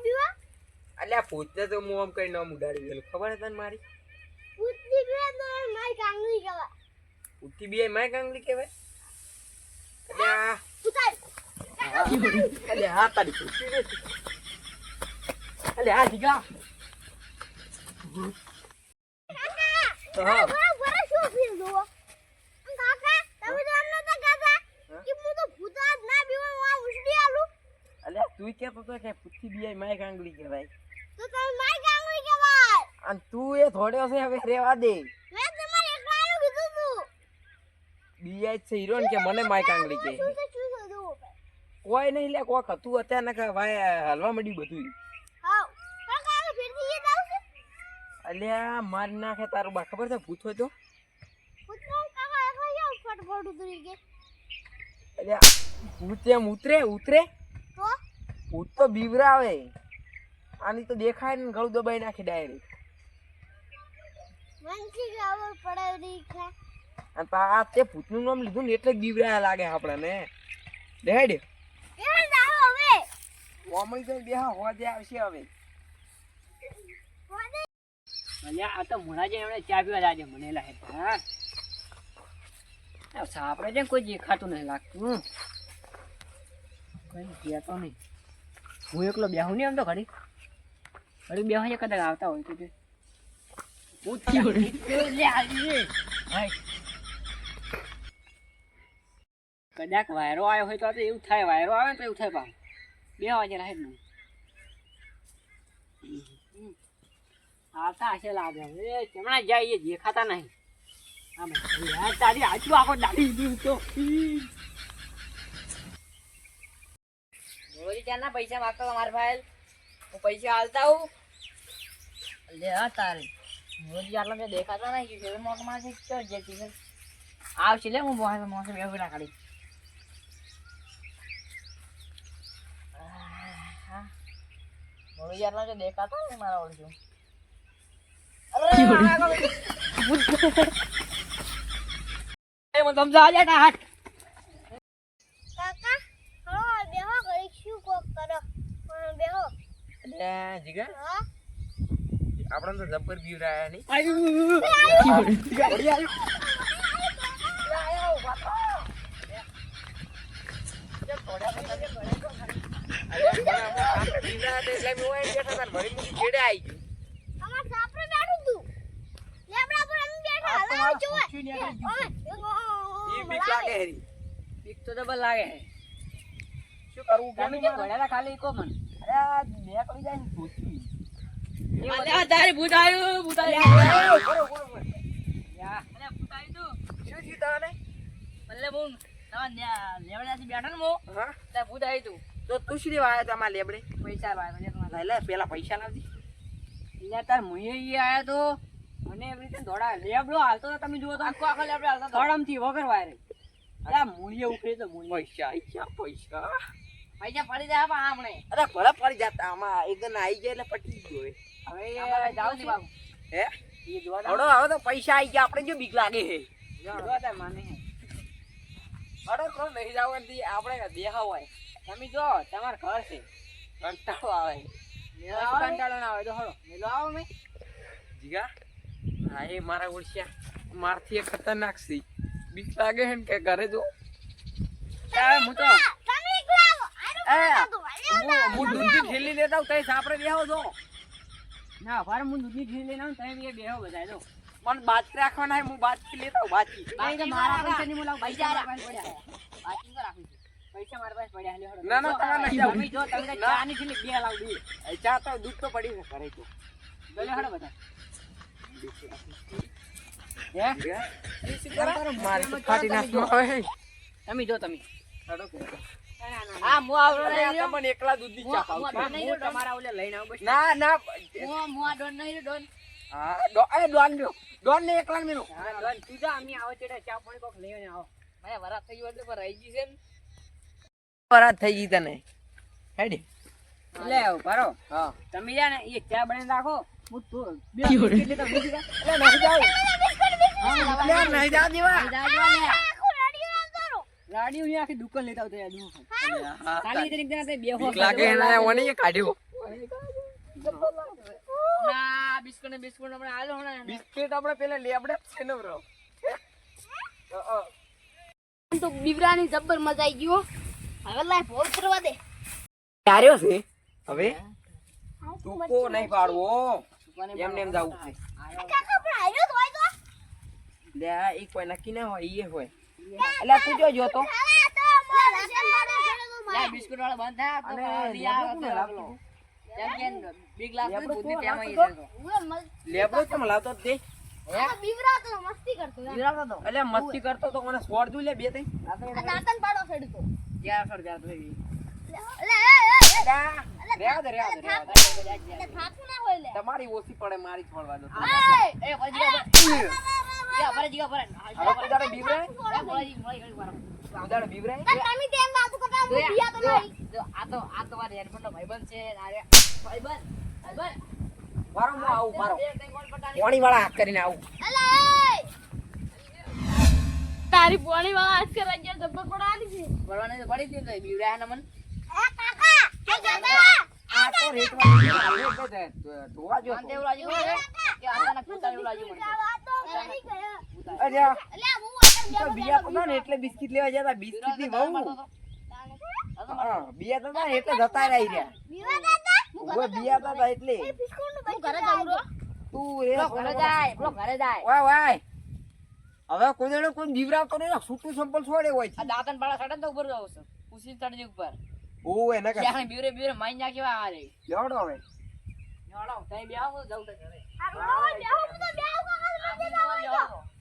બીવા અલ્યા પૂછતે તો હું આમ કઈ નામ ઉડાડી દેલું ખબર હે તને મારી પૂછતી બીવા તો મારી કાંગલી કહેવાય ઉઠી બી માય કાંગલી કહેવાય અલ્યા ઉતાર અલ્યા હા તારી પૂછી રે અલ્યા હા દીગા હા બરા શું ફીલ દો કાકા તમે તો અમને તો કહેતા કે હું તો ભૂતા ના બીવા હું ઉછડી આલું અલ્યા તું કેતો તો કે પૂછી બી માય કાંગલી કહેવાય તો તમે મારી કાંગલી કહેવાય અને તું એ થોડ્યો છે હવે રેવા દે મેં તમારે એકલાનું કીધું તું બીઆઈ છે હીરોન કે મને માય કાંગલી કે શું દો કોઈ નહીં લે કોક હતું અચાનક ભાઈ હલવા માંડ્યું બધું હા કાકા હવે ફેરથી એ જાવ છે અલ્યા મારી નાખે તારું બા ખબર છે ભૂત હોય તો પુત્રો કાકા એકલા જાવ ફટફટ ઉતરી ગઈ અલ્યા ભૂત એમ ઉતરે તો ભૂત તો બીવરાવે આની તો દેખાય ને ગળું દબાઈ નાખે ડાયરેક્ટ મંચી ગાવર પડાવી ખા અને આ તે ભૂતનું નામ લીધું ને એટલે જ બીવરાયા લાગે આપણને દેડ એ જાવ હવે ઓમઈ તો બેહા હોજે આવશે હવે કોને અલ્યા આ તો મોરાજે એમણે ચા પીવા લાગે મને લાગે હા આ સાપડે જેમ કોઈ દેખાતું નહીં લાગતું કઈ કહેતો નહીં હું એકલો બેહું નહીં આમ તો ઘડી બેહું છે કદાચ આવતા હોય તો કદાચ વાયરો આવ્યો હોય તો એવું થાય વાયરો આવે ને તો એવું થાય પાછું બે વાગે રાહે નહીં આવતા હશે લાગે એ હમણાં જાય એ દેખાતા નહીં આમ તારી આજુ આખો દાડી દીધું તો રોજી ચારના પૈસા માંગતો મારા ભાઈ હું પૈસા હાલતા હું લે તારે રોજી આટલા મેં દેખાતા નહીં કે મોક માં છે જે આવશે લે હું મોસમ એવું ના કાઢી રોજી આટલા જો દેખાતા નહીં મારા ઓળખ્યો કાકા હલો બેહો ઘડી શું કોક કરો પણ બેહો અલ્યા જીગા હા આપણે તો જબ્બર બીવરાયા નહીં અમાર સાપરે બેઠું તું લેબડા પર અમે બેઠા હલાવ જોવે બીક લાગે હેરી બીક તો ડબલ લાગે શું કરવું તમે જે ઘોડાલા ખાલી કો મને અરે મેં કરી જાય ને ભૂતથી તારે ભૂત આવ્યું ભૂત આવ્યું શું થયું તને એટલે હું લેવડાથી બેઠા ને હું હા ત્યાં ભૂત આવ્યું તું તો તું શું લેવા આવ્યો તમારા લેબડે પૈસા વાળા લે પેલા પૈસા લાવજી એટલે તાર મુએ આયા તો મને એવી રીતે દોડા લેબડો હાલતો તો તમે જુઓ તો આખો લેબડો હાલતો દોડમથી વગર વાયરે અરે મૂળિયે ઉખડી તો મૂળિયે પૈસા પૈસા પડી જાય પણ આપણે અરે ભલે પડી જતા આમાં એકદમ આવી જાય એટલે પટી ગયો હવે જાવ છે બાબુ હે એ જોવા હડો હવે તો પૈસા આવી ગયા આપણે જો બીક લાગે હે જોવા માને હડો તો નહીં જાવ આપણે દેહા હોય તમે જો તમાર ઘર છે કંટાળો આવે કંટાળો ના આવે તો હળો મેલો આવો મેં જીગા હા એ મારા ઓળખ્યા મારથી એ ખતરનાક છે બીક લાગે હે ને કે ઘરે જો હું તો તમે એકલા આવો હું દૂધની થેલી લેતા હું તઈ સાપરે બેહો છો ના ભારે હું દૂધની ઠીલી લઈને આવું તમે બે બેહો બધા જો મને બાજરી રાખવાના હે હું બાજરી લેતા હું બાજરી નહીં તો મારા પૈસા નહીં બોલાવ પૈસા મારા પાસે પડ્યા બાકી તો રાખું છું પૈસા મારા પાસે પડ્યા લે હળો ના ના તમારે નહીં જાવ તમે જો તમને ચા ની ઠીલી બે લાવ દે ચા તો દૂધ તો પડી છે ઘરે તો બોલે હળો બધા મારી તો ફાટી નાખમાં આવે તમે જો તમે હડો કે હા હું આવરો તમને એકલા દૂધની ચા પાઉં હું તમારા ઓલે લઈને આવું બસ ના ના હું આ ડોન નહીં ડોન હા ડોન લ્યો ડોન ને એકલા મેલો હા ડોન તું જા અમે આવો ચડે ચા પાણી કોક લઈને આવો મારે વરાત થઈ ગયો એટલે પર રહી ગઈ છે ને પરાત થઈ ગઈ તને હેડી લે ભરો હા તમે જા ને એ ચા બનાવીને રાખો હું તો બે કેટલી તો બીજી જા એટલે નહીં જાવ એટલે નહીં જાવ દેવા ગાડી હું આખી દુકાન લેતા આવતો યાર ખાલી તરીકે ના બે હો લાગે એના ઓને કાઢ્યો ના બિસ્કુટ ને બિસ્કુટ આપણે આલો ને બિસ્કિટ આપણે પેલા લેબડે છે ને બ્રો તો બીવરાની જબ્બર મજા આવી ગયો હવે લાય ભોગ કરવા દે ક્યાર્યો છે હવે તું કો નહીં પાડવો એમને એમ જાવું છે કાકા પણ આયો તો હોય તો લે આ એક કોઈ નક્કી ના હોય ઈ હોય એટલે તું જો જોતો ખાવા તો મારા શેરમાડો છેડો તો લા બિસ્કુટ વાળા બંધ થા તો અને લઈ આવો લેબડો કોને લાવતો? જેમ કે બિગ લાખ લેબડો બુદ્ધિ કોણ તેમાં લાવતો? ઈ દેતો લેબડો કેમ લાવતો જ તે બીવરા તો મસ્તી કરતો જીરાવતો તો એટલે મસ્તી કરતો તો મને છોડ દઉં લે બે તઈ દાંતન પાડો છેડતો જ્યાં સર જ્યાં થઈ લે રેવા દે રેવા દે થાકું ના હોય લે તમારી ઓછી પડે મારી છોડવા દો એ ભજી યા ભરે જીગા ભરે હવે કુદાડે બીવરાય એ ભજી મળી ગઈ મારો કુદાડે બીવરાય તમે તેમ વાતો કરતા હું બિયા તો નહીં આ તો મારે હેડફોન નો ભાઈબંધ છે આરે ભાઈબંધ મારો હું આવું મારો પાણી વાળા હાથ કરીને આવું અલે તારી પોણી વાળા આજ કર રાજ્ય જબ્બર પડાવાની છે ભરવાને તો પડી હતી બીવરા ના મન એ કાકા કે કાકા આ તો રેટ વાળી ધોવા જો અંતે એવું લાગ્યું મને કે આના કૂતા એવું લાગ્યું મને આ તો નહીં ગયો અરે અલે હું અંદર તો બિયા તો ને એટલે બિસ્કિટ લેવા જતા બિસ્કિટ ની બહુ હા બિયા તો ને એટલે જતા રહી રહ્યા બીવા દાદા ઓય બિયા તો એટલે બિસ્કુટ નું ઘરે જાઉં રો તું રે ઘરે જાય બ્રો ઘરે જાય વાય વાય હવે કોઈ જણો કોઈ જીવરાવતો નહીં છૂટું સંપલ છોડે હોય છે આ દાંતન પાડા સાડન તો ઉપર જાવ છે પૂછી ચડજી ઉપર ઓય ન કર ત્યાં બીવરે માઈ નાખ્યો આ રે લેવડો હવે નોડો તઈ બે આવો જાવ તો ઘરે આ રો બેહો તો બેહો કાકા આ